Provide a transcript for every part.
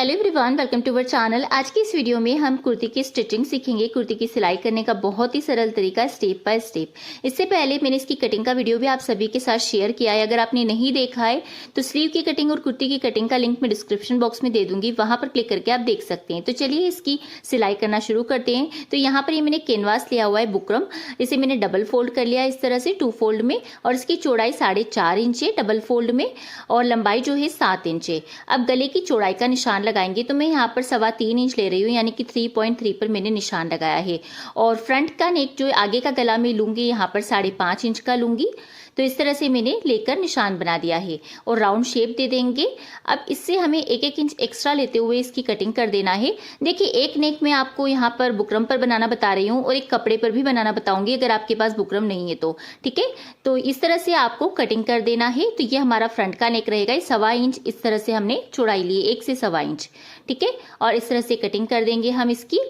Hello everyone, welcome to our channel. आज की इस वीडियो में हम कुर्ती की स्टिचिंग सीखेंगे। कुर्ती की सिलाई करने का बहुत ही सरल तरीका, स्टेप बाय स्टेप। इससे पहले मैंने इसकी कटिंग का वीडियो भी आप सभी के साथ शेयर किया है। अगर आपने नहीं देखा है तो स्लीव की कटिंग और कुर्ती की कटिंग का लिंक मैं डिस्क्रिप्शन बॉक्स में दे दूंगी, वहां पर क्लिक करके आप देख सकते हैं। तो चलिए इसकी सिलाई करना शुरू करते हैं। तो यहाँ पर ये मैंने कैनवास लिया हुआ है बुकरम, इसे मैंने डबल फोल्ड कर लिया इस तरह से 2 फोल्ड में, और इसकी चौड़ाई 4.5 इंच है डबल फोल्ड में, और लंबाई जो है 7 इंच है। अब गले की चौड़ाई का निशान लगाएंगे तो मैं यहाँ पर 3.25 इंच ले रही हूँ, यानी कि 3.3 पर मैंने निशान लगाया है। और फ्रंट का नेक जो आगे का गला में लूंगी यहाँ पर 5.5 इंच का लूंगी। तो इस तरह से मैंने लेकर निशान बना दिया है और राउंड शेप दे देंगे। अब इससे हमें 1-1 इंच एक्स्ट्रा लेते हुए इसकी कटिंग कर देना है। देखिए, एक नेक मैं आपको यहाँ पर बुकरम पर बनाना बता रही हूँ और एक कपड़े पर भी बनाना बताऊंगी अगर आपके पास बुकरम नहीं है तो। ठीक है, तो इस तरह से आपको कटिंग कर देना है। तो ये हमारा फ्रंट का नेक रहेगा, 1.25 इंच इस तरह से हमने चौड़ाई ली, 1 से 1.25 इंच। ठीक है, और इस तरह से कटिंग कर देंगे हम इसकी।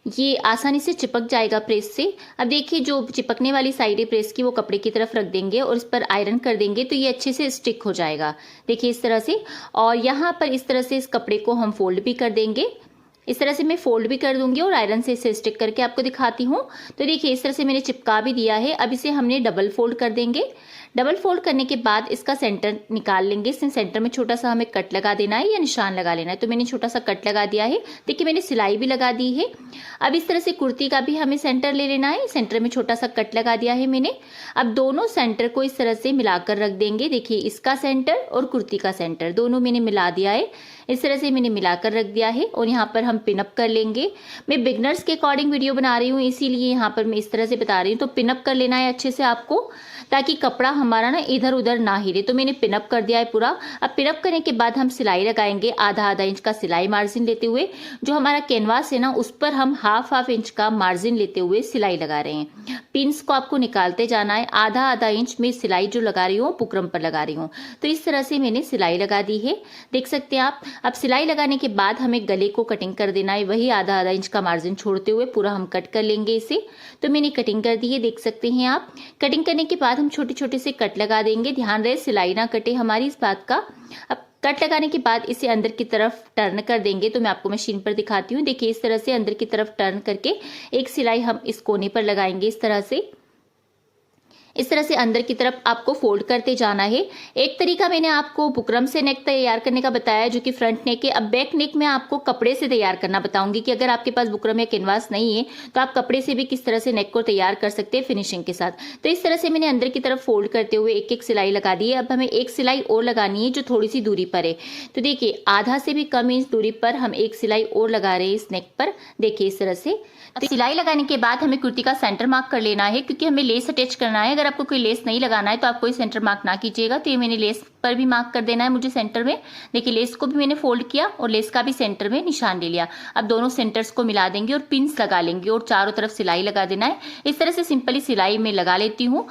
ये आसानी से चिपक जाएगा प्रेस से। अब देखिए, जो चिपकने वाली साइड है प्रेस की वो कपड़े की तरफ रख देंगे और इस पर आयरन कर देंगे तो ये अच्छे से स्टिक हो जाएगा। देखिए इस तरह से। और यहाँ पर इस तरह से इस कपड़े को हम फोल्ड भी कर देंगे। इस तरह से मैं फोल्ड भी कर दूंगी और आयरन से इसे स्टिक करके आपको दिखाती हूँ। तो देखिए इस तरह से मैंने चिपका भी दिया है। अब इसे हमने डबल फोल्ड कर देंगे। डबल फोल्ड करने के बाद इसका सेंटर निकाल लेंगे। इसमें सेंटर में छोटा सा हमें कट लगा देना है या निशान लगा लेना है। तो मैंने छोटा सा कट लगा दिया है। देखिए मैंने सिलाई भी लगा दी है। अब इस तरह से कुर्ती का भी हमें सेंटर ले लेना है। सेंटर में छोटा सा कट लगा दिया है मैंने। अब दोनों सेंटर को इस तरह से मिलाकर रख देंगे। देखिए इसका सेंटर और कुर्ती का सेंटर दोनों मैंने मिला दिया है। इस तरह से मैंने मिलाकर रख दिया है और यहाँ पर हम पिनअप कर लेंगे। मैं बिगनर्स के अकॉर्डिंग वीडियो बना रही हूँ, इसीलिए यहाँ पर मैं इस तरह से बता रही हूँ। तो पिनअप कर लेना है अच्छे से आपको, ताकि कपड़ा हमारा ना इधर उधर ना हिले। तो मैंने पिनअप कर दिया है पूरा। अब पिनअप करने के बाद हम सिलाई लगाएंगे आधा इंच का सिलाई मार्जिन लेते हुए। जो हमारा कैनवास है ना उस पर हम हाफ इंच का मार्जिन लेते हुए सिलाई लगा रहे हैं। पिंस को आपको निकालते जाना है। आधा इंच में सिलाई जो लगा रही हूँ बुकरम पर लगा रही हूँ। तो इस तरह से मैंने सिलाई लगा दी है, देख सकते हैं आप। अब सिलाई लगाने के बाद हमें गले को कटिंग कर देना है, वही आधा इंच का मार्जिन छोड़ते हुए पूरा हम कट कर लेंगे इसे। तो मैंने कटिंग कर दी है, देख सकते हैं आप। कटिंग करने के बाद हम छोटे छोटे से कट लगा देंगे। ध्यान रहे सिलाई ना कटे हमारी इस बात का। अब कट लगाने के बाद इसे अंदर की तरफ टर्न कर देंगे। तो मैं आपको मशीन पर दिखाती हूँ। देखिए इस तरह से अंदर की तरफ टर्न करके एक सिलाई हम इस कोने पर लगाएंगे इस तरह से। इस तरह से अंदर की तरफ आपको फोल्ड करते जाना है। एक तरीका मैंने आपको बुकरम से नेक तैयार करने का बताया जो कि फ्रंट नेक है। अब बैक नेक में आपको कपड़े से तैयार करना बताऊंगी कि अगर आपके पास बुकरम या कैनवास नहीं है तो आप कपड़े से भी किस तरह से नेक को तैयार कर सकते हैं फिनिशिंग के साथ। तो इस तरह से मैंने अंदर की तरफ फोल्ड करते हुए एक एक सिलाई लगा दी है। अब हमें एक सिलाई और लगानी है जो थोड़ी सी दूरी पर है। तो देखिए आधा से भी कम इंच दूरी पर हम एक सिलाई और लगा रहे हैं इस नेक पर। देखिए इस तरह से। तो सिलाई लगाने के बाद हमें कुर्ती का सेंटर मार्क कर लेना है, क्योंकि हमें लेस अटैच करना है। अगर आपको कोई लेस नहीं लगाना है तो आप कोई सेंटर मार्क ना कीजिएगा। तो ये मैंने लेस पर भी मार्क कर देना है मुझे सेंटर में। देखिए लेस को भी मैंने फोल्ड किया और लेस का भी सेंटर में निशान ले लिया। अब दोनों सेंटर्स को मिला देंगे और पिंस लगा लेंगे और चारों तरफ सिलाई लगा देना है। इस तरह से सिंपली सिलाई में लगा लेती हूँ।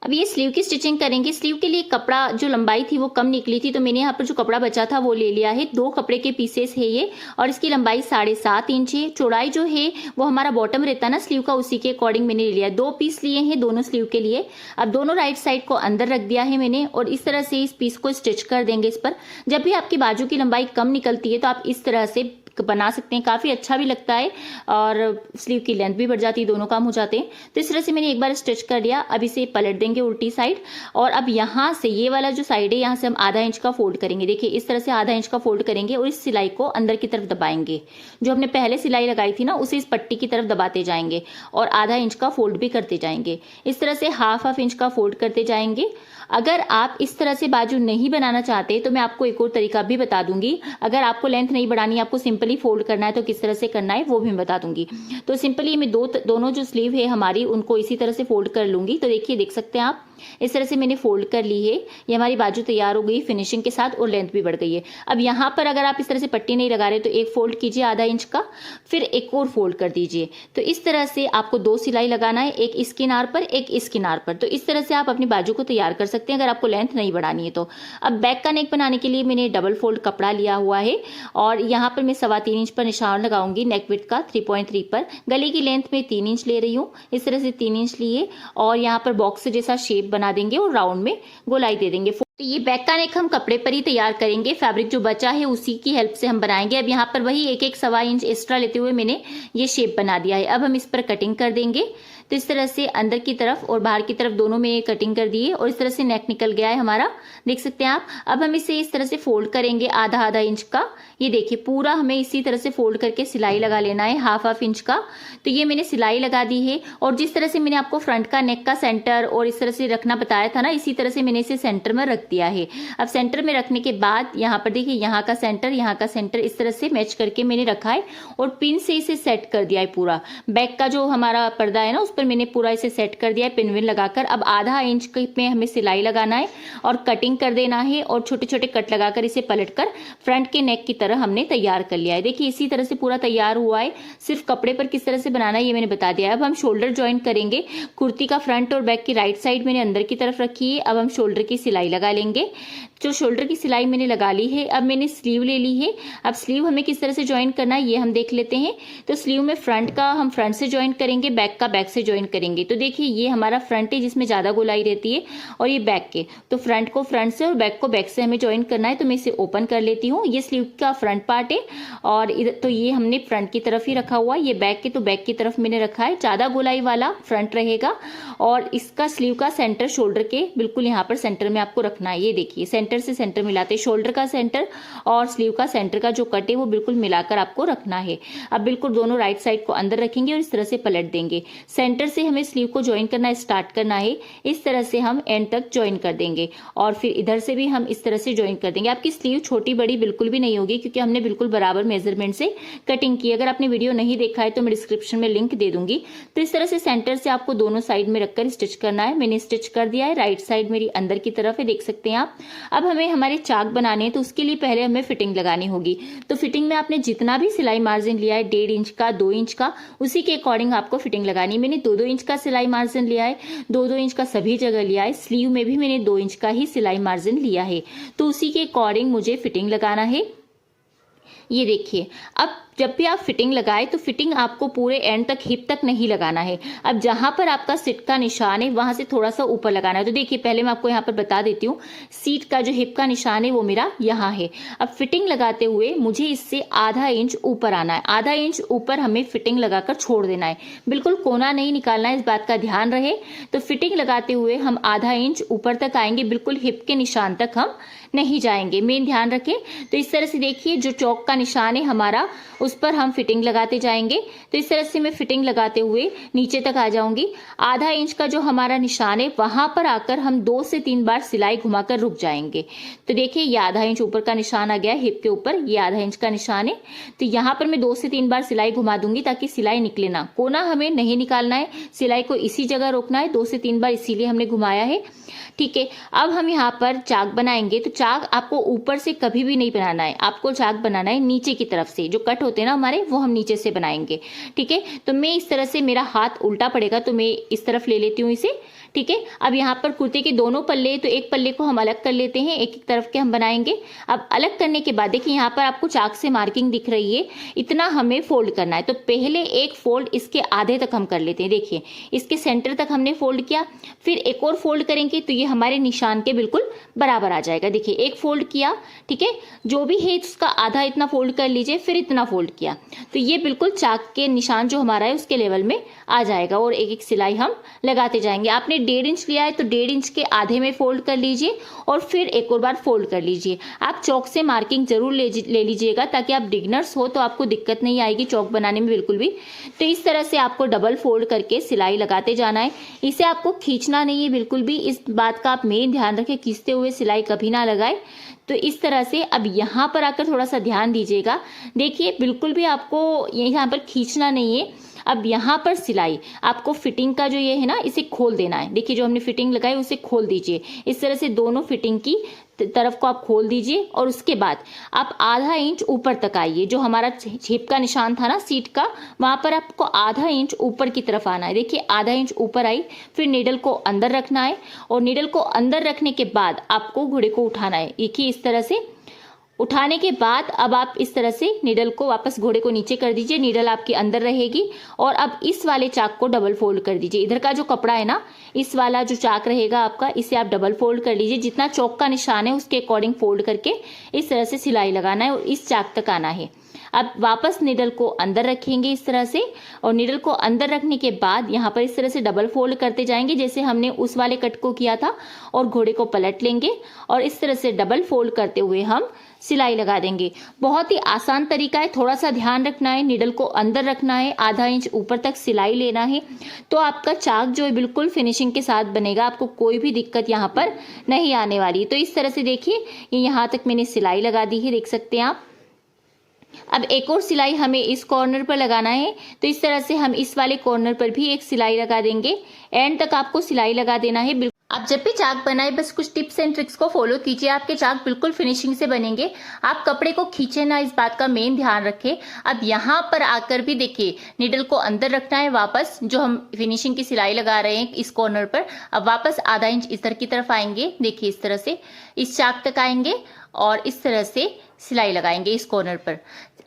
अब ये स्लीव की स्टिचिंग करेंगे। स्लीव के लिए कपड़ा जो लंबाई थी वो कम निकली थी, तो मैंने यहाँ पर जो कपड़ा बचा था वो ले लिया है। 2 कपड़े के पीसेस है ये, और इसकी लंबाई 7.5 इंच है। चौड़ाई जो है वो हमारा बॉटम रहता है ना स्लीव का, उसी के अकॉर्डिंग मैंने ले लिया। 2 पीस लिए हैं दोनों स्लीव के लिए। अब दोनों राइट साइड को अंदर रख दिया है मैंने और इस तरह से इस पीस को स्टिच कर देंगे इस पर। जब भी आपकी बाजू की लंबाई कम निकलती है तो आप इस तरह से बना सकते हैं, काफी अच्छा भी लगता है और स्लीव की लेंथ भी बढ़ जाती है, दोनों काम हो जाते हैं। तो इस तरह से मैंने एक बार स्टिच कर लिया। अब इसे पलट देंगे उल्टी साइड, और अब यहाँ से ये वाला जो साइड है यहाँ से हम आधा इंच का फोल्ड करेंगे। देखिए इस तरह से आधा इंच का फोल्ड करेंगे और इस सिलाई को अंदर की तरफ दबाएंगे। जो हमने पहले सिलाई लगाई थी ना उसे इस पट्टी की तरफ दबाते जाएंगे और आधा इंच का फोल्ड भी करते जाएंगे। इस तरह से हाफ इंच का फोल्ड करते जाएंगे। अगर आप इस तरह से बाजू नहीं बनाना चाहते तो मैं आपको एक और तरीका भी बता दूंगी। अगर आपको लेंथ नहीं बढ़ानी, आपको सिंपली फोल्ड करना है तो किस तरह से करना है वो भी मैं बता दूंगी। तो सिंपली मैं दोनों जो स्लीव है हमारी उनको इसी तरह से फोल्ड कर लूंगी। तो देखिए देख सकते हैं आप, इस तरह से मैंने फोल्ड कर ली है। ये हमारी बाजू तैयार हो गई फिनिशिंग के साथ और लेंथ भी बढ़ गई है। अब यहाँ पर अगर आप इस तरह से पट्टी नहीं लगा रहे तो एक फोल्ड कीजिए आधा इंच का, फिर एक और फोल्ड कर दीजिए। तो इस तरह से आपको 2 सिलाई लगाना है, एक इस किनार पर एक इस किनार पर। तो इस तरह से आप अपनी बाजू को तैयार कर सकते हैं अगर आपको लेंथ नहीं बढ़ानी है तो। अब बैक का नेक बनाने के लिए मैंने डबल फोल्ड कपड़ा लिया हुआ है और यहाँ पर मैं 3.25 इंच पर निशान लगाऊंगी नेक विड्थ का 3.3 पर। गले की लेंथ में 3 इंच ले रही हूँ। इस तरह से 3 इंच लिए और यहाँ पर बॉक्स जैसा शेप बना देंगे और राउंड में गोलाई दे देंगे। तो ये बैक का नेक हम कपड़े पर ही तैयार करेंगे, फैब्रिक जो बचा है उसी की हेल्प से हम बनाएंगे। अब यहाँ पर वही एक एक 1.25 इंच एक्स्ट्रा लेते हुए मैंने ये शेप बना दिया है। अब हम इस पर कटिंग कर देंगे। तो इस तरह से अंदर की तरफ और बाहर की तरफ दोनों में कटिंग कर दी है और इस तरह से नेक निकल गया है हमारा, देख सकते हैं आप। अब हम इसे इस तरह से फोल्ड करेंगे आधा आधा इंच का। ये देखिए पूरा हमें इसी तरह से फोल्ड करके सिलाई लगा लेना है हाफ इंच का। तो ये मैंने सिलाई लगा दी है और जिस तरह से मैंने आपको फ्रंट का नेक का सेंटर और इस तरह से रखना बताया था ना, इसी तरह से मैंने इसे सेंटर में रख दिया है। अब सेंटर में रखने के बाद यहाँ पर देखिए यहाँ का सेंटर इस तरह से मैच करके मैंने रखा है और पिन से इसे सेट कर दिया है। पूरा बैक का जो हमारा पर्दा है ना उस पर मैंने पूरा इसे सेट कर दिया है पिन विन लगाकर। अब आधा इंच में हमें सिलाई लगाना है और कटिंग कर देना है और छोटे छोटे कट लगाकर इसे पलटकर फ्रंट के नेक की तरह हमने तैयार कर लिया है। देखिए इसी तरह से पूरा तैयार हुआ है। सिर्फ कपड़े पर किस तरह से बनाना है ये मैंने बता दिया है। अब हम शोल्डर ज्वाइन करेंगे। कुर्ती का फ्रंट और बैक की राइट साइड मैंने अंदर की तरफ रखी है। अब हम शोल्डर की सिलाई लगा लेंगे। जो शोल्डर की सिलाई मैंने लगा ली है, अब मैंने स्लीव ले ली है। अब स्लीव हमें किस तरह से ज्वाइन करना है ये हम देख लेते हैं। तो स्लीव में फ्रंट का हम फ्रंट से ज्वाइन करेंगे, बैक का बैक से ज्वाइन करेंगे। तो देखिए ये हमारा फ्रंट है जिसमें ज्यादा गोलाई रहती है और ये बैक के, तो फ्रंट को फ्रंट से और बैक को बैक से हमें ज्वाइन करना है। तो मैं इसे ओपन कर लेती हूँ। ये स्लीव का फ्रंट पार्ट है और तो ये हमने फ्रंट की तरफ ही रखा हुआ है। ये बैक के, तो बैक की तरफ मैंने रखा है। ज्यादा गोलाई वाला फ्रंट रहेगा और इसका स्लीव का सेंटर शोल्डर के बिल्कुल यहाँ पर सेंटर में आपको रखना है। ये देखिए सेंटर से सेंटर मिलाते, शोल्डर का सेंटर और स्लीव का सेंटर का जो कट है वो बिल्कुल मिलाकर आपको रखना है। अब बिल्कुल दोनों राइट साइड को अंदर रखेंगे और इस तरह से पलट देंगे। सेंटर से हमें स्लीव को ज्वाइन करना स्टार्ट करना है। इस तरह से हम एंड तक ज्वाइन कर देंगे और फिर इधर से भी हम इस तरह से ज्वाइन कर देंगे। आपकी स्लीव छोटी बड़ी बिल्कुल भी नहीं होगी क्योंकि हमने बिल्कुल बराबर मेजरमेंट से कटिंग की। अगर आपने वीडियो नहीं देखा है तो मैं डिस्क्रिप्शन में लिंक दे दूंगी। तो इस तरह से सेंटर से आपको दोनों साइड में रखकर स्टिच करना है। मैंने स्टिच कर दिया है। राइट साइड मेरी अंदर की तरफ है, देख सकते हैं आप। अब हमें हमारे चाक बनाने हैं तो उसके लिए पहले हमें फिटिंग लगानी होगी। तो फिटिंग में आपने जितना भी सिलाई मार्जिन लिया है 1.5 इंच का, 2 इंच का, उसी के अकॉर्डिंग आपको फिटिंग लगानी है। मैंने 2-2 इंच का सिलाई मार्जिन लिया है, 2-2 इंच का सभी जगह लिया है। स्लीव में भी मैंने 2 इंच का ही सिलाई मार्जिन लिया है। तो उसी के अकॉर्डिंग मुझे फिटिंग लगाना है। ये देखिए अब जब भी आप फिटिंग लगाए तो फिटिंग आपको पूरे एंड तक हिप तक नहीं लगाना है। अब जहां पर आपका सीट का निशान है वहां से थोड़ा सा ऊपर लगाना है। तो देखिए पहले मैं आपको यहाँ पर बता देती हूँ, सीट का जो हिप का निशान है वो मेरा यहाँ है। अब फिटिंग लगाते हुए मुझे इससे आधा इंच ऊपर आना है। आधा इंच ऊपर हमें फिटिंग लगाकर छोड़ देना है, बिल्कुल कोना नहीं निकालना है, इस बात का ध्यान रहे। तो फिटिंग लगाते हुए हम आधा इंच ऊपर तक आएंगे, बिल्कुल हिप के निशान तक हम नहीं जाएंगे, मेन ध्यान रखें। तो इस तरह से देखिए जो चौक का निशान है हमारा उस पर हम फिटिंग लगाते जाएंगे। तो इस तरह से मैं फिटिंग लगाते हुए नीचे तक आ जाऊंगी। आधा इंच का जो हमारा निशान है वहां पर आकर हम 2 से 3 बार सिलाई घुमाकर रुक जाएंगे। तो देखिए ये आधा इंच ऊपर का निशान आ गया हिप के ऊपर, ये आधा इंच का निशान है। तो यहाँ पर मैं 2 से 3 बार सिलाई घुमा दूंगी ताकि सिलाई निकले ना, कोना हमें नहीं निकालना है, सिलाई को इसी जगह रोकना है। 2 से 3 बार इसीलिए हमने घुमाया है, ठीक है। अब हम यहाँ पर चाक बनाएंगे। तो चाक आपको ऊपर से कभी भी नहीं बनाना है, आपको चाक बनाना है नीचे की तरफ से। जो कट होते हैं ना हमारे वो हम नीचे से बनाएंगे, ठीक है। तो मैं इस तरह से, मेरा हाथ उल्टा पड़ेगा तो मैं इस तरफ ले लेती हूँ इसे, ठीक है। अब यहाँ पर कुर्ते के दोनों पल्ले, तो एक पल्ले को हम अलग कर लेते हैं, एक एक तरफ के हम बनाएंगे। अब अलग करने के बाद देखिए यहाँ पर आपको चाक से मार्किंग दिख रही है, इतना हमें फोल्ड करना है। तो पहले एक फोल्ड इसके आधे तक हम कर लेते हैं, देखिए इसके सेंटर तक हमने फोल्ड किया, फिर एक और फोल्ड करेंगे तो ये हमारे निशान के बिल्कुल बराबर आ जाएगा। देखिए एक फोल्ड किया, ठीक है, जो भी है उसका आधा इतना फोल्ड कर लीजिए, फिर इतना फोल्ड किया, तो ये बिल्कुल चाक के निशान जो हमारा है उसके लेवल में आ जाएगा और एक एक सिलाई हम लगाते जाएंगे। आपने 1.5 इंच लिया है तो 1.5 इंच के आधे में फोल्ड कर लीजिए और फिर एक और बार फोल्ड कर लीजिए। आप चौक से मार्किंग जरूर ले लीजिएगा ताकि आप बिगनर्स हो तो आपको दिक्कत नहीं आएगी चौक बनाने में बिल्कुल भी। तो इस तरह से आपको डबल फोल्ड करके सिलाई लगाते जाना है। इसे आपको खींचना नहीं है बिल्कुल भी, इस बात का आप मेन ध्यान रखें, खींचते हुए सिलाई कभी ना लगाए। तो इस तरह से अब यहाँ पर आकर थोड़ा सा ध्यान दीजिएगा, देखिए बिल्कुल भी आपको यहाँ पर खींचना नहीं है। अब यहाँ पर सिलाई आपको फिटिंग का जो ये है ना इसे खोल देना है। देखिए जो हमने फिटिंग लगाई उसे खोल दीजिए, इस तरह से दोनों फिटिंग की तरफ को आप खोल दीजिए और उसके बाद आप आधा इंच ऊपर तक आइए। जो हमारा हिप का निशान था ना सीट का, वहां पर आपको आधा इंच ऊपर की तरफ आना है। देखिए आधा इंच ऊपर आई, फिर नीडल को अंदर रखना है और नीडल को अंदर रखने के बाद आपको घोड़े को उठाना है। देखिए इस तरह से उठाने के बाद अब आप इस तरह से नीडल को वापस घोड़े को नीचे कर दीजिए, नीडल आपकी अंदर रहेगी। और अब इस वाले चाक को डबल फोल्ड कर दीजिए। इधर का जो कपड़ा है ना, इस वाला जो चाक रहेगा आपका, इसे आप डबल फोल्ड कर लीजिए। जितना चौक का निशान है उसके अकॉर्डिंग फोल्ड करके इस तरह से सिलाई लगाना है और इस चाक तक आना है। अब वापस नीडल को अंदर रखेंगे इस तरह से, और नीडल को अंदर रखने के बाद यहाँ पर इस तरह से डबल फोल्ड करते जाएंगे जैसे हमने उस वाले कट को किया था, और घोड़े को पलट लेंगे और इस तरह से डबल फोल्ड करते हुए हम सिलाई लगा देंगे। बहुत ही आसान तरीका है, थोड़ा सा ध्यान रखना है, नीडल को अंदर रखना है, आधा इंच ऊपर तक सिलाई लेना है, तो आपका चाक जो है बिल्कुल फिनिशिंग के साथ बनेगा। आपको कोई भी दिक्कत यहाँ पर नहीं आने वाली। तो इस तरह से देखिए, ये यहाँ तक मैंने सिलाई लगा दी है, देख सकते हैं आप। अब एक और सिलाई हमें इस कॉर्नर पर लगाना है, तो इस तरह से हम इस वाले कॉर्नर पर भी एक सिलाई लगा देंगे। एंड तक आपको सिलाई लगा देना है। आप जब भी चाक बनाए बस कुछ टिप्स एंड ट्रिक्स को फॉलो कीजिए, आपके चाक बिल्कुल फिनिशिंग से बनेंगे। आप कपड़े को खींचे ना, इस बात का मेन ध्यान रखें। अब यहाँ पर आकर भी देखिए, नीडल को अंदर रखना है वापस, जो हम फिनिशिंग की सिलाई लगा रहे हैं इस कॉर्नर पर। अब वापस आधा इंच इधर की तरफ आएंगे, देखिए इस तरह से इस चाक तक आएंगे और इस तरह से सिलाई लगाएंगे इस कॉर्नर पर।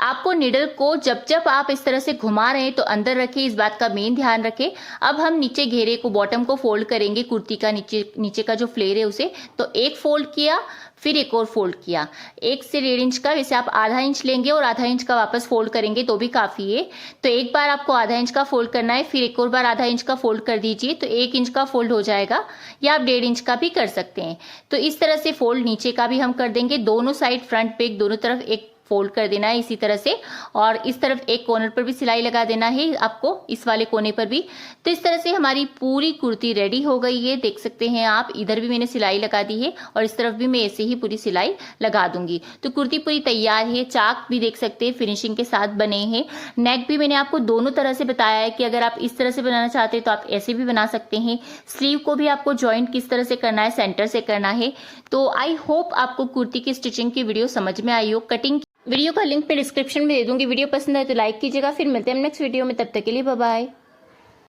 आपको नीडल को जब जब आप इस तरह से घुमा रहे हैं तो अंदर रखें, इस बात का मेन ध्यान रखें। अब हम नीचे घेरे को, बॉटम को फोल्ड करेंगे, कुर्ती का नीचे का जो फ्लेयर है उसे। तो एक फोल्ड किया, फिर एक और फोल्ड किया, 1 से 1.5 इंच का, वैसे आप आधा इंच लेंगे और आधा इंच का वापस फोल्ड करेंगे तो भी काफी है। तो एक बार आपको आधा इंच का फोल्ड करना है, फिर एक और बार आधा इंच का फोल्ड कर दीजिए, तो 1 इंच का फोल्ड हो जाएगा, या आप 1.5 इंच का भी कर सकते हैं। तो इस तरह से फोल्ड नीचे का भी हम कर देंगे, दोनों साइड फ्रंट पे दोनों तरफ एक फोल्ड कर देना है इसी तरह से। और इस तरफ एक कॉर्नर पर भी सिलाई लगा देना है आपको, इस वाले कोने पर भी। तो इस तरह से हमारी पूरी कुर्ती रेडी हो गई है, देख सकते हैं आप। इधर भी मैंने सिलाई लगा दी है और इस तरफ भी मैं ऐसे ही पूरी सिलाई लगा दूंगी। तो कुर्ती पूरी तैयार है। चाक भी देख सकते हैं फिनिशिंग के साथ बने हैं। नेक भी मैंने आपको दोनों तरह से बताया है कि अगर आप इस तरह से बनाना चाहते हैं तो आप ऐसे भी बना सकते हैं। स्लीव को भी आपको ज्वाइंट किस तरह से करना है, सेंटर से करना है। तो आई होप आपको कुर्ती की स्टिचिंग की वीडियो समझ में आई हो। कटिंग वीडियो का लिंक मैं डिस्क्रिप्शन में दे दूंगी। वीडियो पसंद आए तो लाइक कीजिएगा। फिर मिलते हैं नेक्स्ट वीडियो में, तब तक के लिए बाय बाय।